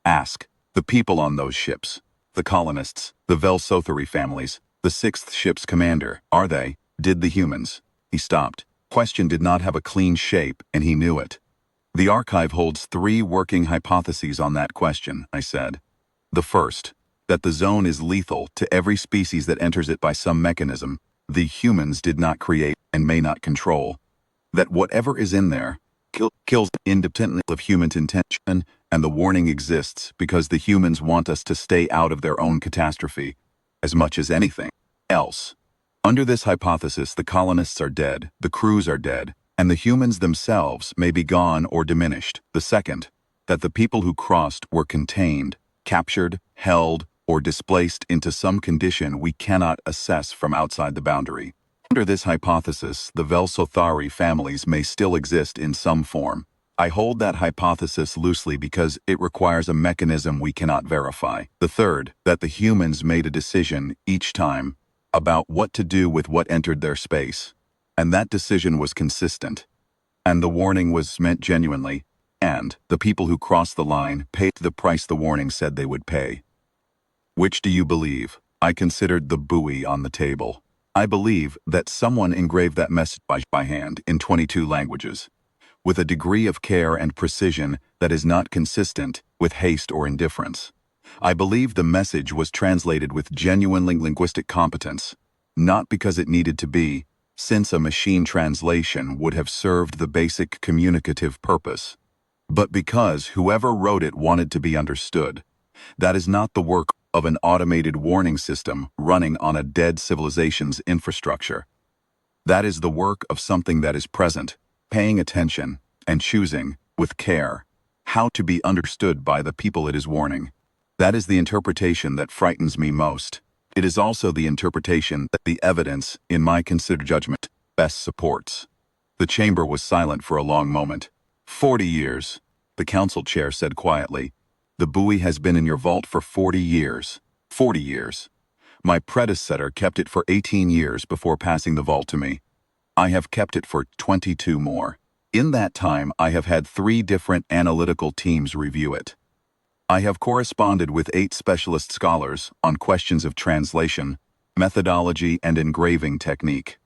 Ask. The people on those ships, the colonists, the Velsothari families, The sixth ship's commander. Are they? Did the humans? He stopped. Question did not have a clean shape, and he knew it. The archive holds 3 working hypotheses on that question, I said. The first, that the zone is lethal to every species that enters it by some mechanism the humans did not create and may not control. That whatever is in there kills independently of human intention, and the warning exists because the humans want us to stay out of their own catastrophe as much as anything else. Under this hypothesis, the colonists are dead, the crews are dead, and the humans themselves may be gone or diminished. The second, that the people who crossed were contained, captured, held, or displaced into some condition we cannot assess from outside the boundary. Under this hypothesis, the Velsothari families may still exist in some form. I hold that hypothesis loosely because it requires a mechanism we cannot verify. The third, that the humans made a decision each time about what to do with what entered their space, and that decision was consistent, and the warning was meant genuinely, and the people who crossed the line paid the price the warning said they would pay. Which do you believe? I considered the buoy on the table. I believe that someone engraved that message by hand in 22 languages, with a degree of care and precision that is not consistent with haste or indifference. I believe the message was translated with genuine linguistic competence, not because it needed to be, since a machine translation would have served the basic communicative purpose, but because whoever wrote it wanted to be understood. That is not the work of an automated warning system running on a dead civilization's infrastructure. That is the work of something that is present, paying attention, and choosing, with care, how to be understood by the people it is warning. That is the interpretation that frightens me most. It is also the interpretation that the evidence, in my considered judgment, best supports. The chamber was silent for a long moment. 40 years, the council chair said quietly. The buoy has been in your vault for 40 years. 40 years. My predecessor kept it for 18 years before passing the vault to me. I have kept it for 22 more. In that time, I have had 3 different analytical teams review it. I have corresponded with 8 specialist scholars on questions of translation, methodology, and engraving technique.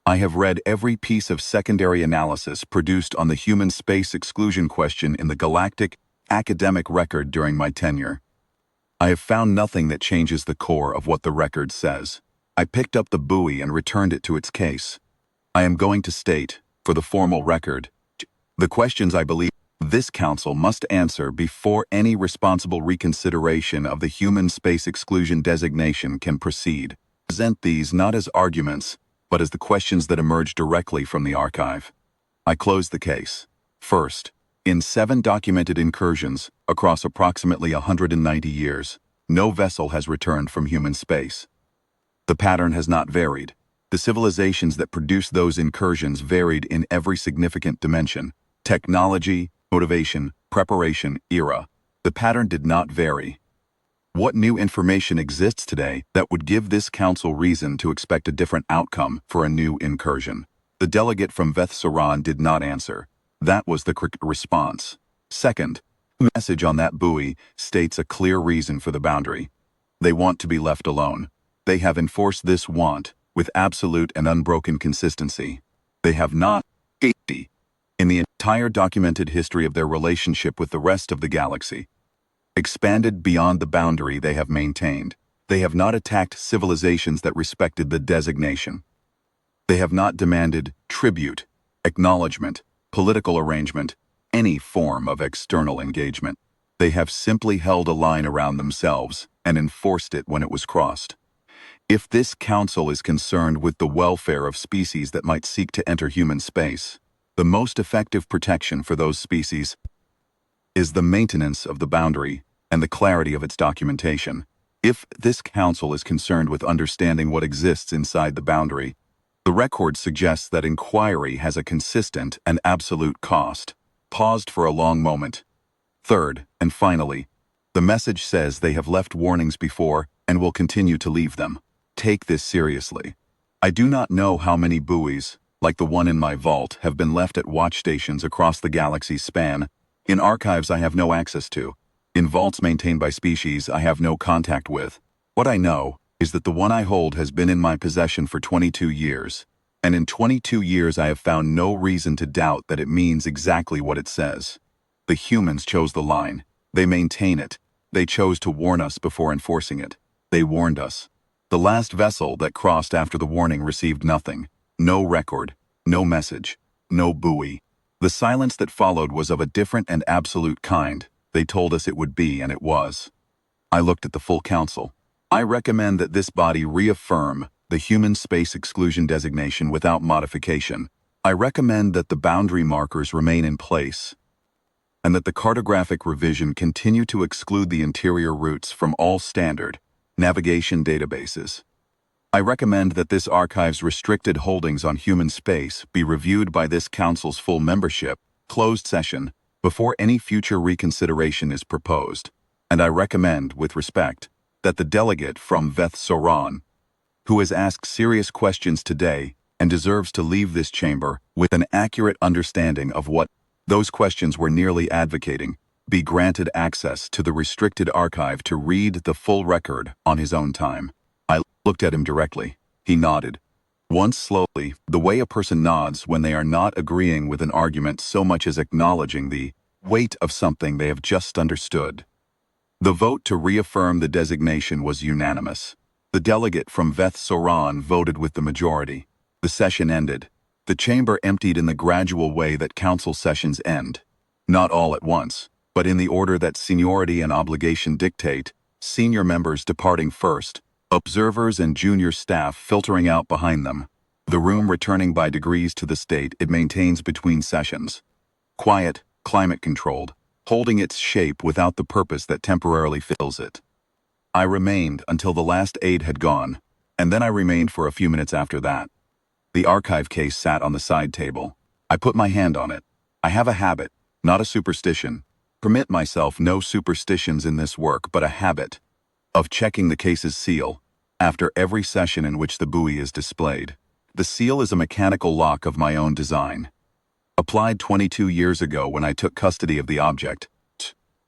I have read every piece of secondary analysis produced on the human space exclusion question in the Galactic academic record during my tenure. I have found nothing that changes the core of what the record says. I picked up the buoy and returned it to its case. I am going to state, for the formal record, the questions I believe this council must answer before any responsible reconsideration of the human space exclusion designation can proceed. Present these not as arguments, but as the questions that emerge directly from the archive. I close the case. First, in 7 documented incursions across approximately 190 years, no vessel has returned from human space. The pattern has not varied. The civilizations that produced those incursions varied in every significant dimension: technology, motivation, preparation, era. The pattern did not vary. What new information exists today that would give this council reason to expect a different outcome for a new incursion? The delegate from Veth-Saran did not answer. That was the correct response. Second, the message on that buoy states a clear reason for the boundary. They want to be left alone. They have enforced this want with absolute and unbroken consistency. They have not, in the entire documented history of their relationship with the rest of the galaxy, expanded beyond the boundary they have maintained. They have not attacked civilizations that respected the designation. They have not demanded tribute, acknowledgement, political arrangement, any form of external engagement. They have simply held a line around themselves and enforced it when it was crossed. If this council is concerned with the welfare of species that might seek to enter human space, the most effective protection for those species is the maintenance of the boundary and the clarity of its documentation. If this council is concerned with understanding what exists inside the boundary, the record suggests that inquiry has a consistent and absolute cost. Paused for a long moment. Third, and finally, the message says they have left warnings before and will continue to leave them. Take this seriously. I do not know how many buoys, like the one in my vault, have been left at watch stations across the galaxy's span, in archives I have no access to, in vaults maintained by species I have no contact with. What I know is that the one I hold has been in my possession for 22 years, and in 22 years I have found no reason to doubt that it means exactly what it says. The humans chose the line. They maintain it. They chose to warn us before enforcing it. They warned us. The last vessel that crossed after the warning received nothing. No record, no message, no buoy. The silence that followed was of a different and absolute kind. They told us it would be, and it was. I looked at the full council. I recommend that this body reaffirm the human space exclusion designation without modification. I recommend that the boundary markers remain in place, and that the cartographic revision continue to exclude the interior routes from all standard navigation databases. I recommend that this archive's restricted holdings on human space be reviewed by this council's full membership, closed session, before any future reconsideration is proposed. And I recommend, with respect, that the delegate from Veth Soran, who has asked serious questions today and deserves to leave this chamber with an accurate understanding of what those questions were nearly advocating, be granted access to the restricted archive to read the full record on his own time. I looked at him directly. He nodded. Once slowly, the way a person nods when they are not agreeing with an argument so much as acknowledging the weight of something they have just understood. The vote to reaffirm the designation was unanimous. The delegate from Veth Soran voted with the majority. The session ended. The chamber emptied in the gradual way that council sessions end. Not all at once, but in the order that seniority and obligation dictate, senior members departing first, observers and junior staff filtering out behind them, the room returning by degrees to the state it maintains between sessions. Quiet, climate-controlled, holding its shape without the purpose that temporarily fills it. I remained until the last aide had gone, and then I remained for a few minutes after that. The archive case sat on the side table. I put my hand on it. I have a habit, not a superstition. Permit myself no superstitions in this work, but a habit of checking the case's seal after every session in which the buoy is displayed. The seal is a mechanical lock of my own design, applied 22 years ago when I took custody of the object,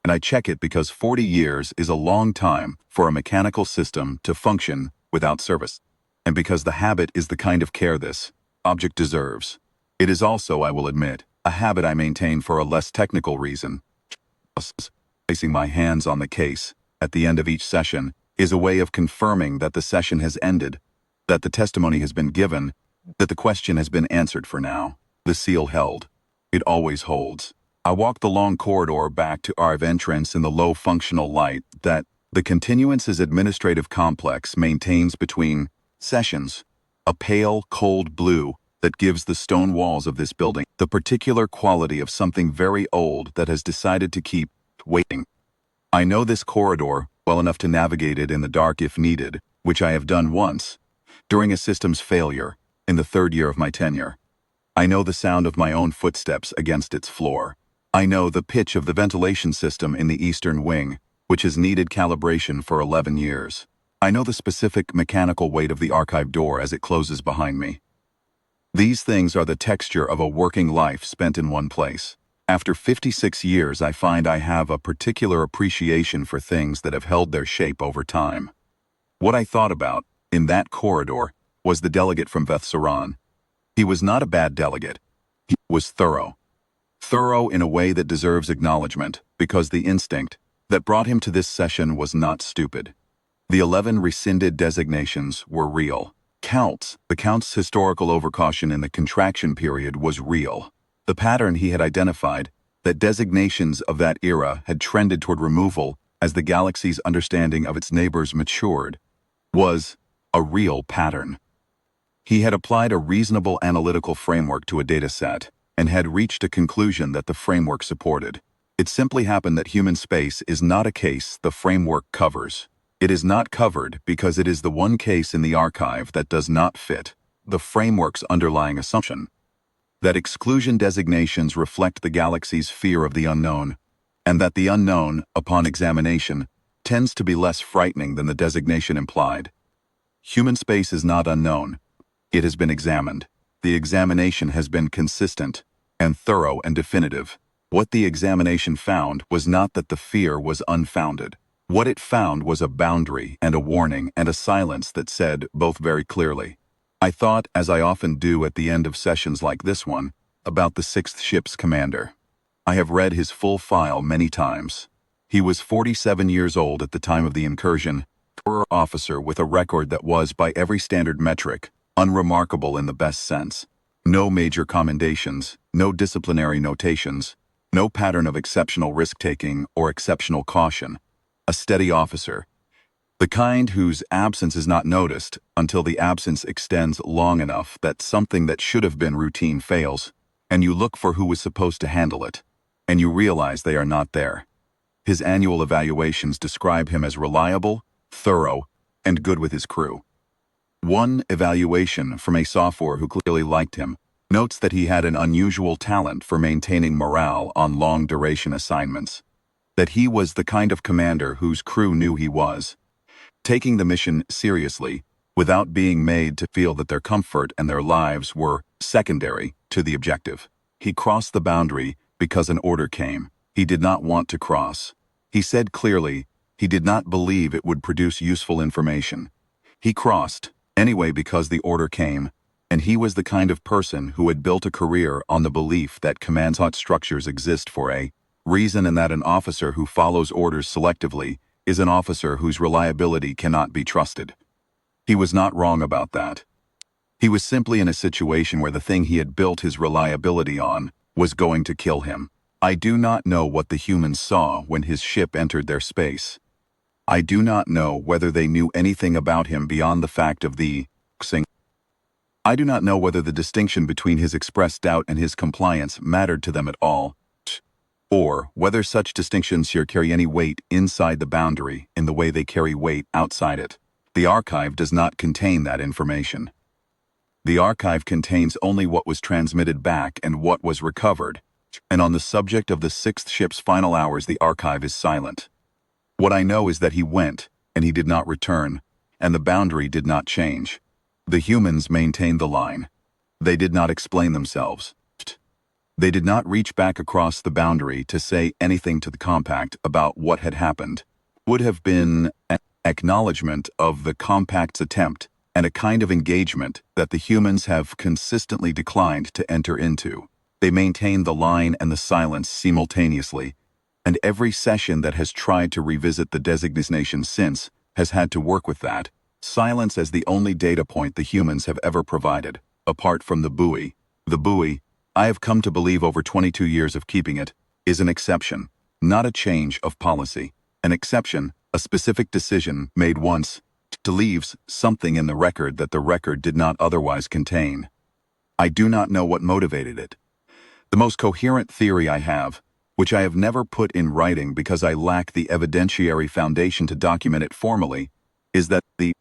and I check it because 40 years is a long time for a mechanical system to function without service, and because the habit is the kind of care this object deserves. It is also, I will admit, a habit I maintain for a less technical reason. Placing my hands on the case at the end of each session is a way of confirming that the session has ended, that the testimony has been given, that the question has been answered for now. The seal held. It always holds. I walked the long corridor back to our entrance in the low functional light that the continuance's administrative complex maintains between sessions, a pale, cold blue that gives the stone walls of this building the particular quality of something very old that has decided to keep waiting. I know this corridor well enough to navigate it in the dark if needed, which I have done once, during a system's failure, in the 3rd year of my tenure. I know the sound of my own footsteps against its floor. I know the pitch of the ventilation system in the eastern wing, which has needed calibration for 11 years. I know the specific mechanical weight of the archive door as it closes behind me. These things are the texture of a working life spent in one place. After 56 years, I find I have a particular appreciation for things that have held their shape over time. What I thought about, in that corridor, was the delegate from Veth Soran. He was not a bad delegate. He was thorough. Thorough in a way that deserves acknowledgement, because the instinct that brought him to this session was not stupid. The 11 rescinded designations were real. The Count's historical overcaution in the contraction period was real. The pattern he had identified, that designations of that era had trended toward removal as the galaxy's understanding of its neighbors matured, was a real pattern. He had applied a reasonable analytical framework to a data set and had reached a conclusion that the framework supported. It simply happened that human space is not a case the framework covers. It is not covered because it is the one case in the archive that does not fit the framework's underlying assumption that exclusion designations reflect the galaxy's fear of the unknown, and that the unknown, upon examination, tends to be less frightening than the designation implied. Human space is not unknown. It has been examined. The examination has been consistent and thorough and definitive. What the examination found was not that the fear was unfounded. What it found was a boundary and a warning and a silence that said both very clearly. I thought, as I often do at the end of sessions like this one, about the 6th Ship's commander. I have read his full file many times. He was 47 years old at the time of the incursion, a officer with a record that was, by every standard metric, unremarkable in the best sense. No major commendations, no disciplinary notations, no pattern of exceptional risk-taking or exceptional caution. A steady officer. The kind whose absence is not noticed until the absence extends long enough that something that should have been routine fails, and you look for who was supposed to handle it, and you realize they are not there. His annual evaluations describe him as reliable, thorough, and good with his crew. One evaluation from a sophomore who clearly liked him notes that he had an unusual talent for maintaining morale on long-duration assignments, that he was the kind of commander whose crew knew he was, taking the mission seriously without being made to feel that their comfort and their lives were secondary to the objective. He crossed the boundary because an order came. He did not want to cross. He said clearly he did not believe it would produce useful information. He crossed anyway because the order came, and he was the kind of person who had built a career on the belief that command structures exist for a reason, and that an officer who follows orders selectively is an officer whose reliability cannot be trusted. He was not wrong about that. He was simply in a situation where the thing he had built his reliability on was going to kill him. I do not know what the humans saw when his ship entered their space. I do not know whether they knew anything about him beyond the fact of the sing. I do not know whether the distinction between his expressed doubt and his compliance mattered to them at all, or whether such distinctions here carry any weight inside the boundary in the way they carry weight outside it. The archive does not contain that information. The archive contains only what was transmitted back and what was recovered, and on the subject of the 6th Ship's final hours the archive is silent. What I know is that he went, and he did not return, and the boundary did not change. The humans maintained the line. They did not explain themselves. They did not reach back across the boundary to say anything to the compact about what had happened. Would have been an acknowledgement of the compact's attempt and a kind of engagement that the humans have consistently declined to enter into. They maintained the line and the silence simultaneously, and every session that has tried to revisit the designation since has had to work with that silence as the only data point the humans have ever provided, apart from the buoy. The buoy, I have come to believe over 22 years of keeping it, is an exception, not a change of policy. An exception, a specific decision made once, to leave something in the record that the record did not otherwise contain. I do not know what motivated it. The most coherent theory I have, which I have never put in writing because I lack the evidentiary foundation to document it formally, is that the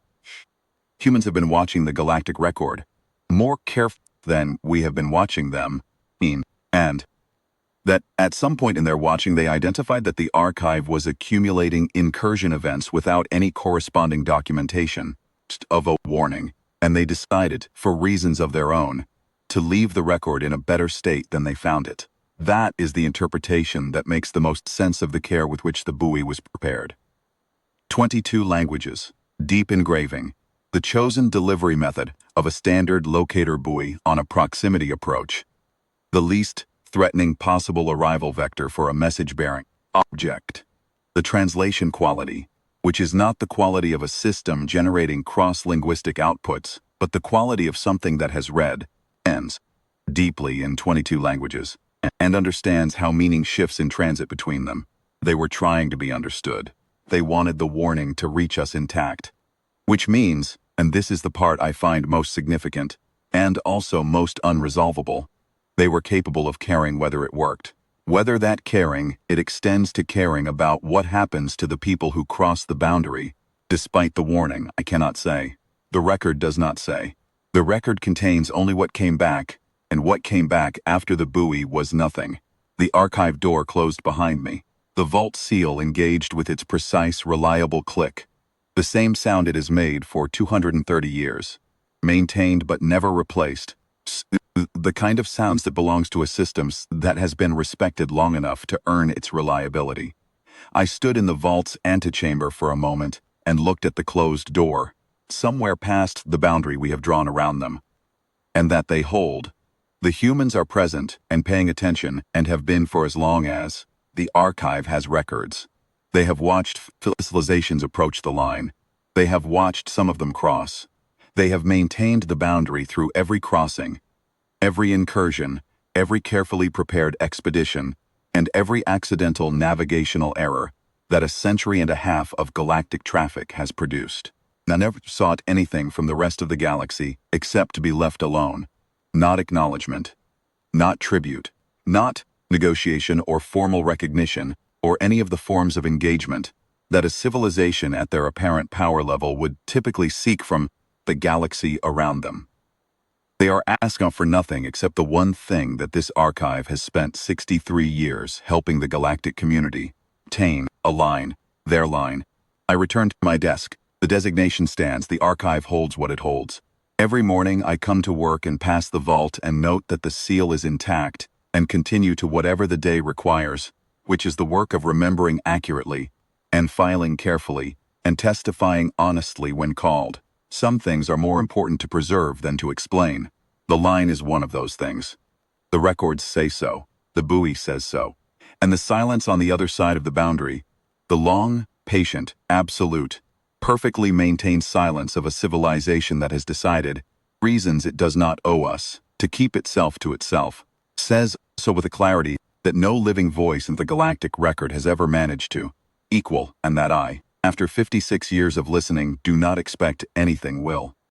humans have been watching the Galactic record more carefully than we have been watching them, and that at some point in their watching they identified that the archive was accumulating incursion events without any corresponding documentation of a warning, and they decided, for reasons of their own, to leave the record in a better state than they found it. That is the interpretation that makes the most sense of the care with which the buoy was prepared. 22 languages, deep engraving, the chosen delivery method of a standard locator buoy on a proximity approach, the least threatening possible arrival vector for a message-bearing object, the translation quality, which is not the quality of a system generating cross-linguistic outputs, but the quality of something that has read, ends, deeply in 22 languages, and understands how meaning shifts in transit between them. They were trying to be understood. They wanted the warning to reach us intact. Which means, and this is the part I find most significant, and also most unresolvable, they were capable of caring whether it worked. Whether that caring, it extends to caring about what happens to the people who cross the boundary. Despite the warning, I cannot say. The record does not say. The record contains only what came back, and what came back after the buoy was nothing. The archive door closed behind me. The vault seal engaged with its precise, reliable click. The same sound it has made for 230 years. Maintained but never replaced. The kind of sounds that belongs to a system that has been respected long enough to earn its reliability. I stood in the vault's antechamber for a moment and looked at the closed door, somewhere past the boundary we have drawn around them. And that they hold. The humans are present and paying attention and have been for as long as the archive has records. They have watched civilizations approach the line. They have watched some of them cross. They have maintained the boundary through every crossing, every incursion, every carefully prepared expedition, and every accidental navigational error that a century and a half of galactic traffic has produced. I never sought anything from the rest of the galaxy except to be left alone. Not acknowledgement, not tribute, not negotiation or formal recognition, or any of the forms of engagement that a civilization at their apparent power level would typically seek from the galaxy around them. They are asking for nothing except the one thing that this archive has spent 63 years helping the galactic community attain, align, their line. I return to my desk. The designation stands. The archive holds what it holds. Every morning I come to work and pass the vault and note that the seal is intact and continue to whatever the day requires, which is the work of remembering accurately and filing carefully and testifying honestly when called. Some things are more important to preserve than to explain. The line is one of those things. The records say so. The buoy says so. And the silence on the other side of the boundary, the long, patient, absolute, perfectly maintained silence of a civilization that has decided, reasons it does not owe us, to keep itself to itself, says so with a clarity that no living voice in the galactic record has ever managed to equal, and that I, after 56 years of listening, do not expect anything will.